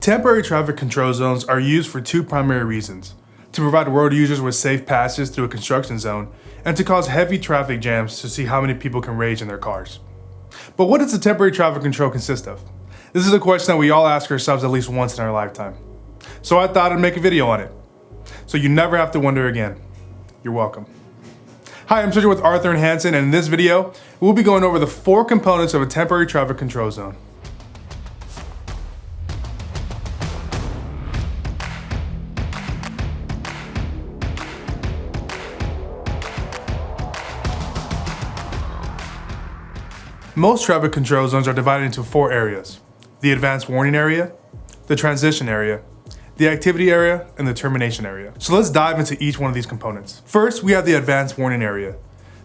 Temporary traffic control zones are used for two primary reasons: to provide road users with safe passes through a construction zone, and to cause heavy traffic jams to see how many people can rage in their cars. But what does the temporary traffic control consist of? This is a question that we all ask ourselves at least once in our lifetime. So I thought I'd make a video on it, so you never have to wonder again. You're welcome. Hi, I'm Sergio with Arthur and Hansen, and in this video, we'll be going over the 4 components of a temporary traffic control zone. Most traffic control zones are divided into 4 areas: the advanced warning area, the transition area, the activity area, and the termination area. So let's dive into each one of these components. First, we have the advanced warning area.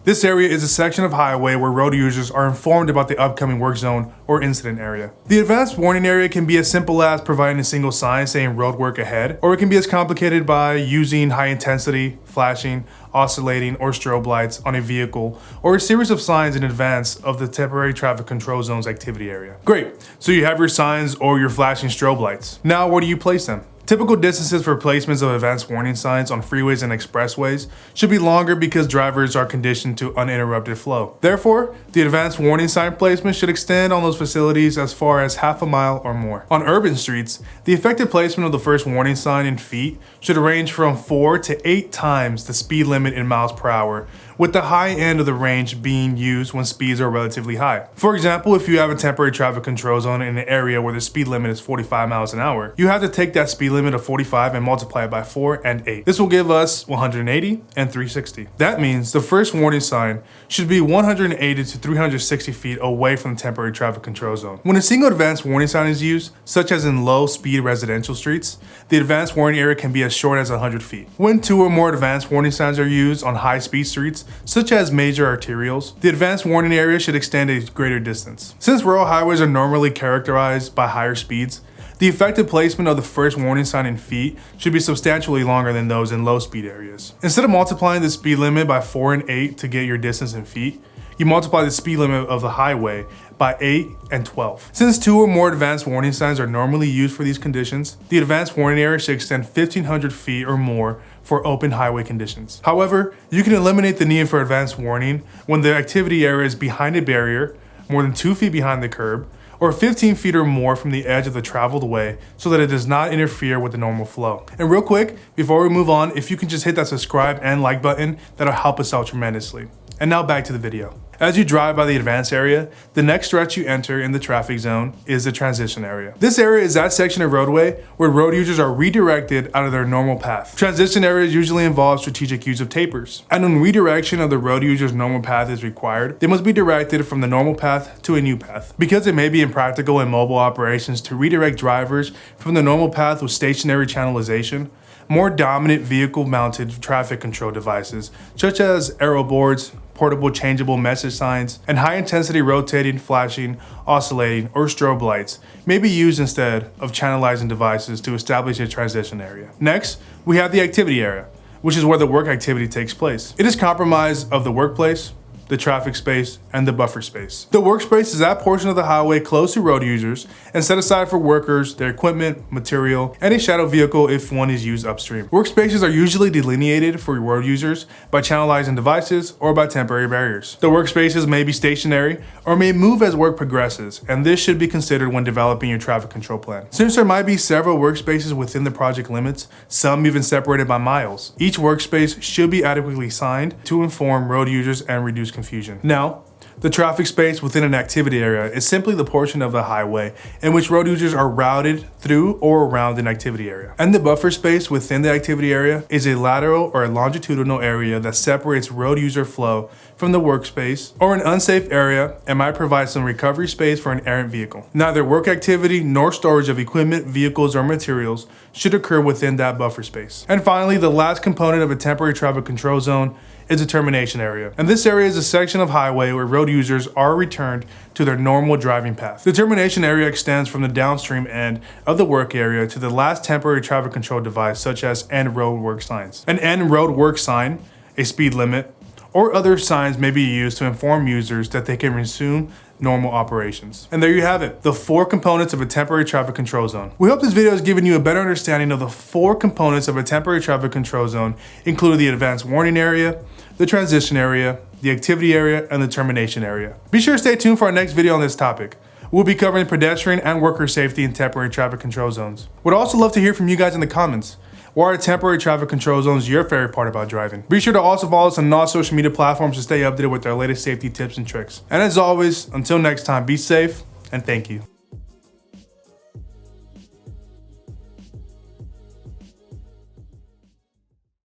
This area is a section of highway where road users are informed about the upcoming work zone or incident area. The advanced warning area can be as simple as providing a single sign saying road work ahead, or it can be as complicated by using high intensity, flashing, oscillating, or strobe lights on a vehicle, or a series of signs in advance of the temporary traffic control zone's activity area. Great, so you have your signs or your flashing strobe lights. Now where do you place them? Typical distances for placements of advanced warning signs on freeways and expressways should be longer because drivers are conditioned to uninterrupted flow. Therefore, the advanced warning sign placement should extend on those facilities as far as half a mile or more. On urban streets, the effective placement of the first warning sign in feet should range from 4 to 8 times the speed limit in miles per hour, with the high end of the range being used when speeds are relatively high. For example, if you have a temporary traffic control zone in an area where the speed limit is 45 miles an hour, you have to take that speed limit of 45 and multiply it by 4 and 8. This will give us 180 and 360. That means the first warning sign should be 180 to 360 feet away from the temporary traffic control zone. When a single advanced warning sign is used, such as in low-speed residential streets, the advanced warning area can be as short as 100 feet. When 2 or more advanced warning signs are used on high-speed streets, such as major arterials, the advanced warning area should extend a greater distance. Since rural highways are normally characterized by higher speeds, the effective placement of the first warning sign in feet should be substantially longer than those in low-speed areas. Instead of multiplying the speed limit by 4 and 8 to get your distance in feet, you multiply the speed limit of the highway by 8 and 12. Since 2 or more advanced warning signs are normally used for these conditions, the advanced warning area should extend 1,500 feet or more for open highway conditions. However, you can eliminate the need for advanced warning when the activity area is behind a barrier, more than 2 feet behind the curb, or 15 feet or more from the edge of the traveled way so that it does not interfere with the normal flow. And real quick, before we move on, if you can just hit that subscribe and like button, that'll help us out tremendously. And now back to the video. As you drive by the advanced area, the next stretch you enter in the traffic zone is the transition area. This area is that section of roadway where road users are redirected out of their normal path. Transition areas usually involve strategic use of tapers. And when redirection of the road user's normal path is required, they must be directed from the normal path to a new path. Because it may be impractical in mobile operations to redirect drivers from the normal path with stationary channelization, more dominant vehicle-mounted traffic control devices, such as arrow boards, portable changeable message signs, and high-intensity rotating, flashing, oscillating, or strobe lights may be used instead of channelizing devices to establish a transition area. Next, we have the activity area, which is where the work activity takes place. It is comprised of the workplace, the traffic space, and the buffer space. The workspace is that portion of the highway close to road users and set aside for workers, their equipment, material, and a shadow vehicle if one is used upstream. Workspaces are usually delineated for road users by channelizing devices or by temporary barriers. The workspaces may be stationary or may move as work progresses, and this should be considered when developing your traffic control plan. Since there might be several workspaces within the project limits, some even separated by miles, each workspace should be adequately signed to inform road users and reduce confusion. Now, the traffic space within an activity area is simply the portion of the highway in which road users are routed through or around an activity area. And the buffer space within the activity area is a lateral or a longitudinal area that separates road user flow from the workspace or an unsafe area and might provide some recovery space for an errant vehicle. Neither work activity nor storage of equipment, vehicles, or materials should occur within that buffer space. And finally, the last component of a temporary traffic control zone is a termination area. And this area is a section of highway where road users are returned to their normal driving path. The termination area extends from the downstream end of the work area to the last temporary traffic control device, such as end road work signs. An end road work sign, a speed limit, or other signs may be used to inform users that they can resume normal operations. And there you have it, the 4 components of a temporary traffic control zone. We hope this video has given you a better understanding of the 4 components of a temporary traffic control zone, including the advanced warning area, the transition area, the activity area, and the termination area. Be sure to stay tuned for our next video on this topic. We'll be covering pedestrian and worker safety in temporary traffic control zones. Would also love to hear from you guys in the comments. What are temporary traffic control zones your favorite part about driving? Be sure to also follow us on all social media platforms to stay updated with our latest safety tips and tricks. And as always, until next time, be safe and thank you.